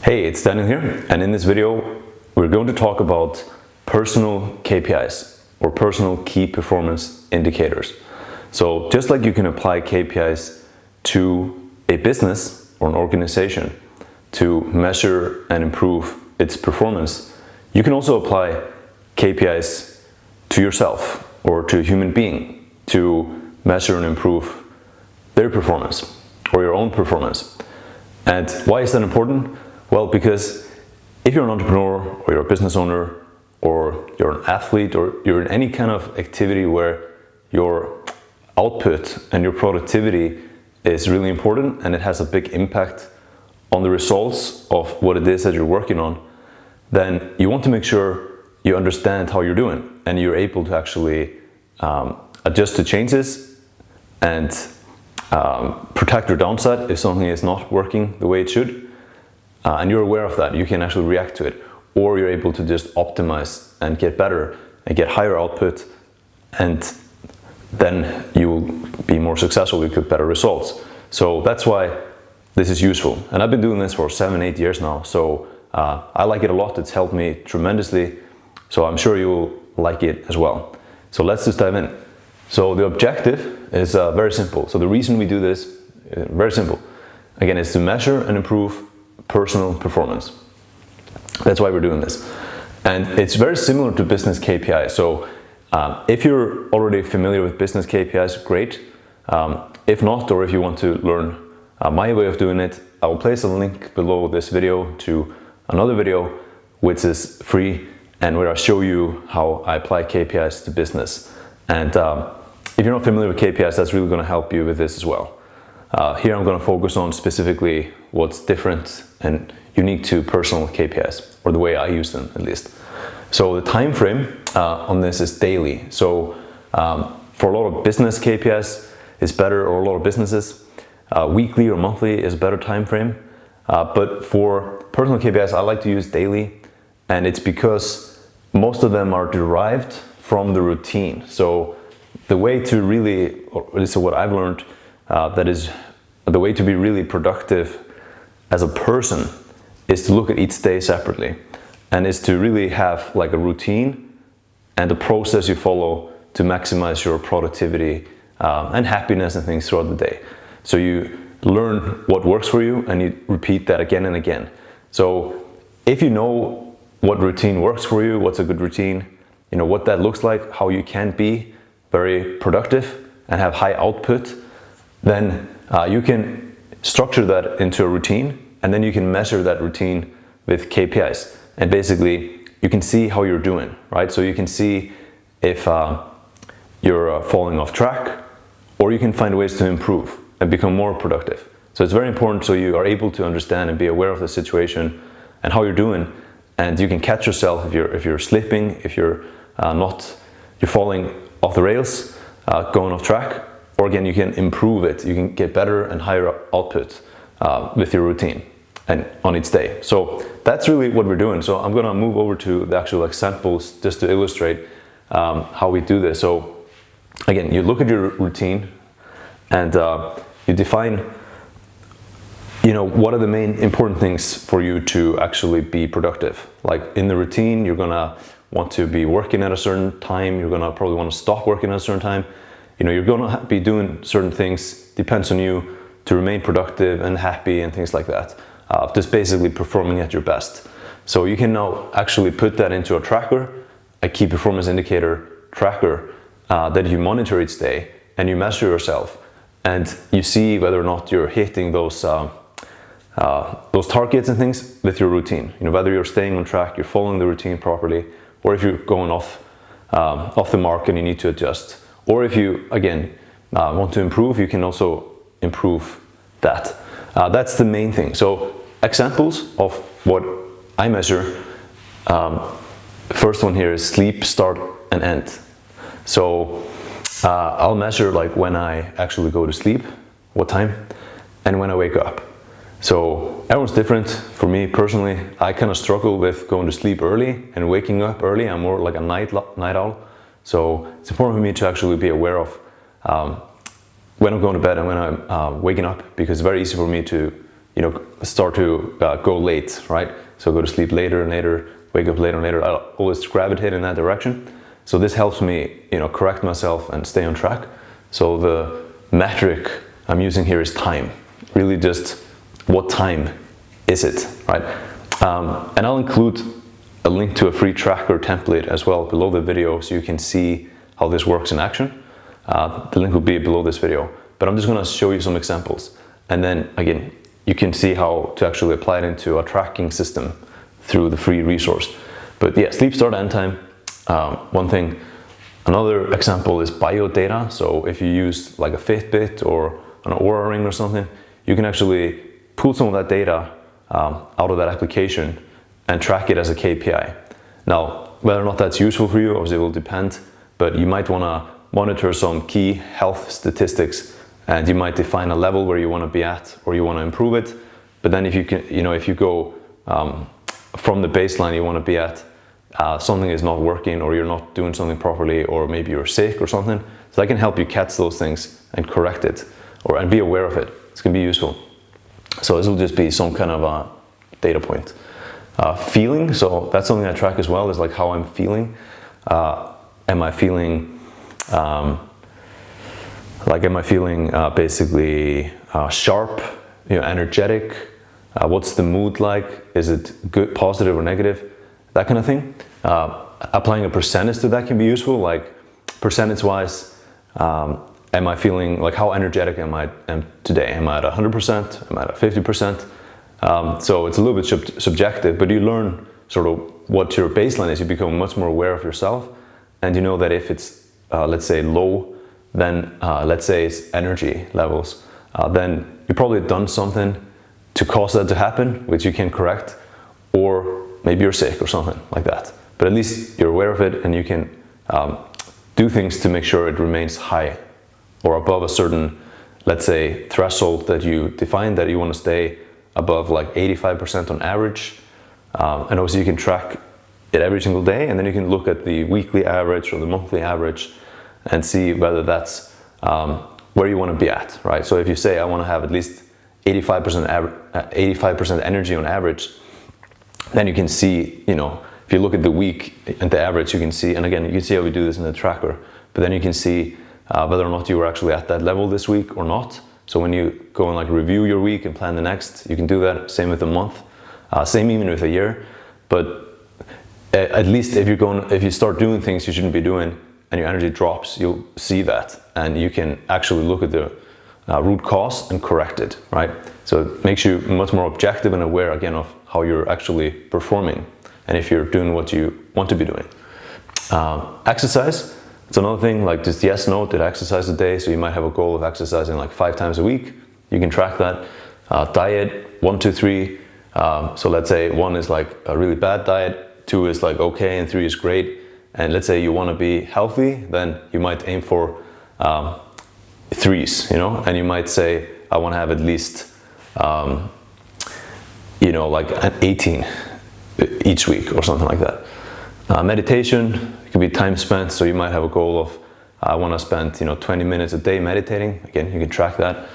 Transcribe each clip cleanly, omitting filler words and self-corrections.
Hey, it's Daniel here, and in this video we're going to talk about personal KPIs or personal key performance indicators. So just like you can apply KPIs to a business or an organization to measure and improve its performance, you can also apply KPIs to yourself or to a human being to measure and improve their performance or your own performance. And why is that important? Well, because if you're an entrepreneur or you're a business owner or you're an athlete or you're in any kind of activity where your output and your productivity is really important and it has a big impact on the results of what it is that you're working on, then you want to make sure you understand how you're doing and you're able to actually adjust to changes and protect your downside if something is not working the way it should. And you're aware of that, you can actually react to it, or you're able to just optimize and get better and get higher output, and then you will be more successful, you get better results. So that's why this is useful, and I've been doing this for 7-8 years now, so I like it a lot. It's helped me tremendously, so I'm sure you'll like it as well. So let's just dive in. So the objective is very simple. So the reason we do this is very simple. Again, it's to measure and improve personal performance. That's why we're doing this. And it's very similar to business KPIs. So if you're already familiar with business KPIs, great. If not, or if you want to learn my way of doing it, I will place a link below this video to another video which is free and where I show you how I apply KPIs to business. And if you're not familiar with KPIs, that's really going to help you with this as well. Here I'm going to focus on specifically what's different and unique to personal KPIs, or the way I use them at least. So the time frame on this is daily. So for a lot of business KPIs it's better, or a lot of businesses, weekly or monthly is a better time frame. But for personal KPIs I like to use daily, and it's because most of them are derived from the routine. So the way to really, or at least what I've learned, that is the way to be really productive as a person is to look at each day separately, and is to really have like a routine and a process you follow to maximize your productivity and happiness and things throughout the day. So you learn what works for you and you repeat that again and again. So if you know what routine works for you, what's a good routine, you know what that looks like, how you can be very productive and have high output, then you can structure that into a routine, and then you can measure that routine with KPIs, and basically you can see how you're doing, right? So you can see if you're falling off track, or you can find ways to improve and become more productive. So it's very important, so you are able to understand and be aware of the situation and how you're doing, and you can catch yourself if you're slipping, if you're falling off the rails, going off track. Or again, you can improve it, you can get better and higher output with your routine and on each day. So that's really what we're doing. So I'm gonna move over to the actual examples just to illustrate how we do this. So again, you look at your routine and you define, what are the main important things for you to actually be productive. Like in the routine, you're gonna want to be working at a certain time, you're gonna probably want to stop working at a certain time. You're going to be doing certain things, depends on you, to remain productive and happy and things like that. Just basically performing at your best. So you can now actually put that into a tracker, a key performance indicator tracker that you monitor each day, and you measure yourself, and you see whether or not you're hitting those targets and things with your routine. Whether you're staying on track, you're following the routine properly, or if you're going off the mark and you need to adjust. Or if you, again, want to improve, you can also improve that. That's the main thing. So examples of what I measure. First one here is sleep, start and end. So I'll measure like when I actually go to sleep, what time, and when I wake up. So everyone's different. For me personally, I kind of struggle with going to sleep early and waking up early. I'm more like a night owl. So it's important for me to actually be aware of when I'm going to bed and when I'm waking up, because it's very easy for me to start to go late, right? So go to sleep later and later, wake up later and later. I always gravitate in that direction. So this helps me, correct myself and stay on track. So the metric I'm using here is time. Really just what time is it, right? And I'll include a link to a free tracker template as well below the video so you can see how this works in action. The link will be below this video, but I'm just gonna show you some examples. And then again, you can see how to actually apply it into a tracking system through the free resource. But yeah, sleep start end time, one thing. Another example is biodata. So if you use like a Fitbit or an Oura ring or something, you can actually pull some of that data out of that application and track it as a KPI. Now, whether or not that's useful for you, obviously it will depend, but you might wanna monitor some key health statistics, and you might define a level where you wanna be at or you wanna improve it. But then if you can, if you go from the baseline you wanna be at, something is not working or you're not doing something properly, or maybe you're sick or something, so I can help you catch those things and correct it and be aware of it. It's gonna be useful. So this will just be some kind of a data point. Feeling, so that's something I track as well, is like how I'm feeling. Am I feeling basically sharp, energetic? What's the mood like? Is it good, positive or negative? That kind of thing. Applying a percentage to that can be useful, like percentage wise, am I feeling, like how energetic am I today? Am I at 100%? Am I at 50%? So it's a little bit subjective, but you learn sort of what your baseline is. You become much more aware of yourself, and you know that if it's, let's say, low, then let's say it's energy levels, then you probably done something to cause that to happen, which you can correct, or maybe you're sick or something like that. But at least you're aware of it, and you can do things to make sure it remains high or above a certain, let's say, threshold that you define, that you want to stay above like 85% on average. And obviously you can track it every single day, and then you can look at the weekly average or the monthly average and see whether that's where you want to be at, right? So if you say I want to have at least 85% energy on average, then you can see, if you look at the week and the average, you can see, and again, you can see how we do this in the tracker, but then you can see whether or not you were actually at that level this week or not. So when you go and like review your week and plan the next, you can do that. Same with a month, same even with a year. But at least if you start doing things you shouldn't be doing and your energy drops, you'll see that, and you can actually look at the root cause and correct it, right? So it makes you much more objective and aware again of how you're actually performing, and if you're doing what you want to be doing. Exercise, it's another thing, like just yes, no, did I exercise a day? So you might have a goal of exercising like 5 times a week. You can track that. Diet, 1, 2, 3. So let's say 1 is like a really bad diet, 2 is like okay, and 3 is great. And let's say you want to be healthy, then you might aim for 3s, and you might say I want to have at least like an 18 each week or something like that. Meditation, it could be time spent, so you might have a goal of I want to spend 20 minutes a day meditating. Again, you can track that.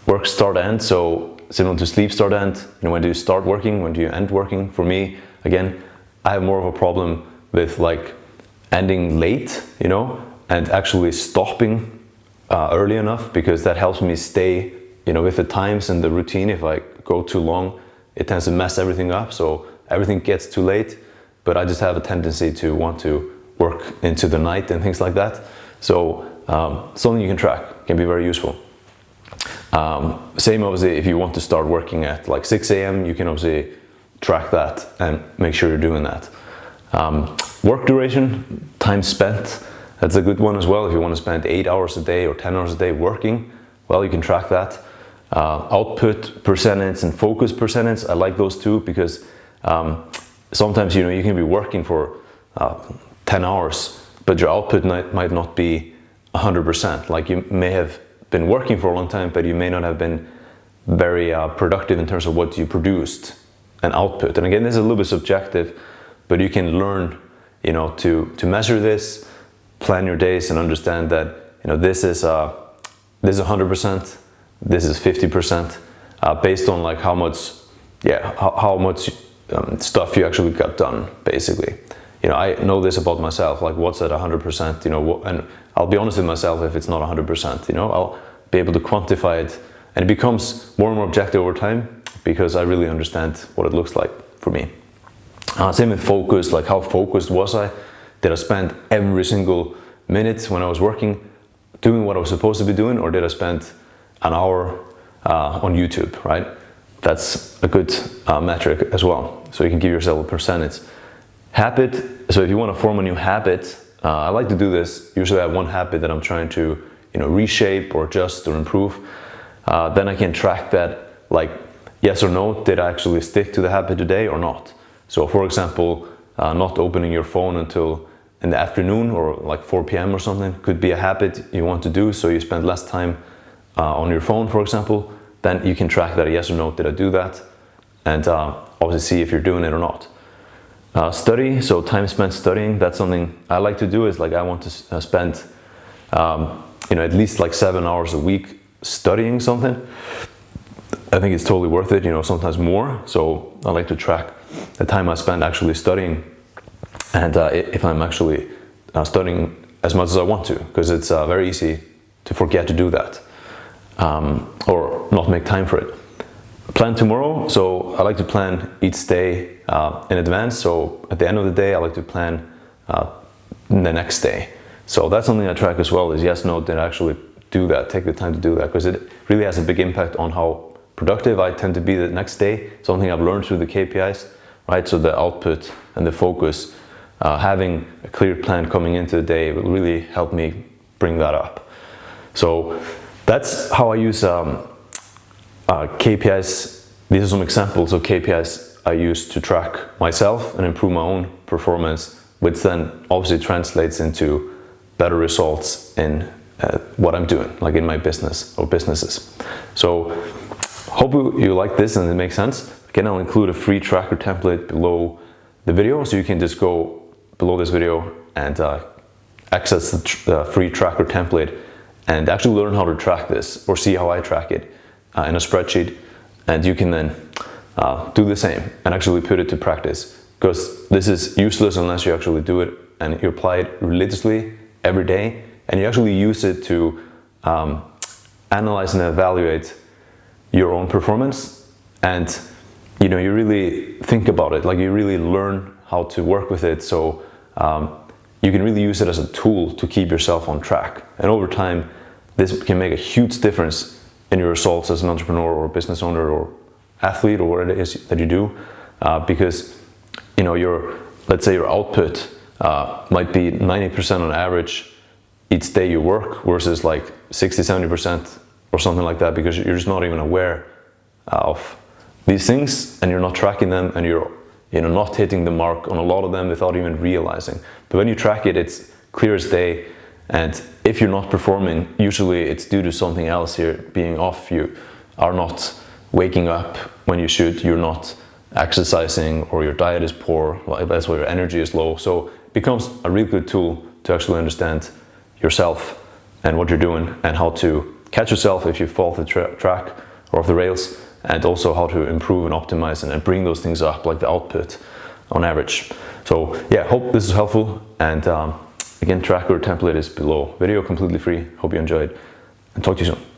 Work start end, so similar to sleep start end, when do you start working, when do you end working? For me, again, I have more of a problem with like ending late, and actually stopping early enough, because that helps me stay with the times and the routine. If I go too long, it tends to mess everything up, so everything gets too late. But I just have a tendency to want to work into the night and things like that. So something you can track can be very useful. Same obviously if you want to start working at like 6 a.m. you can obviously track that and make sure you're doing that. Work duration, time spent, that's a good one as well. If you want to spend 8 hours a day or 10 hours a day working, well, you can track that. Output percentage and focus percentage, I like those two, because sometimes you can be working for 10 hours, but your output might not be 100%. Like you may have been working for a long time, but you may not have been very productive in terms of what you produced and output. And again, this is a little bit subjective, but you can learn, to measure this, plan your days, and understand that this is 100%, this is 50%. based on like how much stuff you actually got done, basically. I know this about myself, like what's at 100%, and I'll be honest with myself if it's not 100%, I'll be able to quantify it, and it becomes more and more objective over time because I really understand what it looks like for me. Same with focus, like how focused was I? Did I spend every single minute when I was working doing what I was supposed to be doing, or did I spend an hour on YouTube, right? That's a good metric as well. So you can give yourself a percentage. Habit, so if you want to form a new habit, I like to do this. Usually I have one habit that I'm trying to reshape or adjust or improve. Then I can track that, like yes or no, did I actually stick to the habit today or not? So for example, not opening your phone until in the afternoon or like 4 p.m. or something could be a habit you want to do, so you spend less time on your phone, for example. Then you can track that, yes or no, did I do that? And obviously see if you're doing it or not. Study, so time spent studying, that's something I like to do, is like I want to spend at least like 7 hours a week studying something. I think it's totally worth it, sometimes more. So I like to track the time I spend actually studying, and if I'm actually studying as much as I want to, because it's very easy to forget to do that or not make time for it. Plan tomorrow, so I like to plan each day in advance. So at the end of the day, I like to plan the next day. So that's something I track as well, is yes, no, did I actually do that, take the time to do that, because it really has a big impact on how productive I tend to be the next day. Something I've learned through the KPIs, right? So the output and the focus, having a clear plan coming into the day will really help me bring that up. So that's how I use KPIs. These are some examples of KPIs I use to track myself and improve my own performance, which then obviously translates into better results in what I'm doing, like in my business or businesses. So hope you like this and it makes sense. Again, I'll include a free tracker template below the video, so you can just go below this video and access the free tracker template and actually learn how to track this, or see how I track it in a spreadsheet, and you can then do the same and actually put it to practice, because this is useless unless you actually do it and you apply it religiously every day, and you actually use it to analyze and evaluate your own performance, and you really think about it, like you really learn how to work with it, so you can really use it as a tool to keep yourself on track. And over time, this can make a huge difference in your results as an entrepreneur or business owner or athlete or whatever it is that you do, because let's say your output might be 90% on average each day you work, versus like 60-70% or something like that, because you're just not even aware of these things and you're not tracking them, and you're not hitting the mark on a lot of them without even realizing. But when you track it, it's clear as day. And if you're not performing, usually it's due to something else here being off. You are not waking up when you should, you're not exercising, or your diet is poor, that's why your energy is low. So it becomes a really good tool to actually understand yourself and what you're doing, and how to catch yourself if you fall off the track or off the rails, and also how to improve and optimize and bring those things up, like the output on average. So yeah, hope this is helpful, and again, tracker template is below. Video completely free. Hope you enjoyed, and talk to you soon.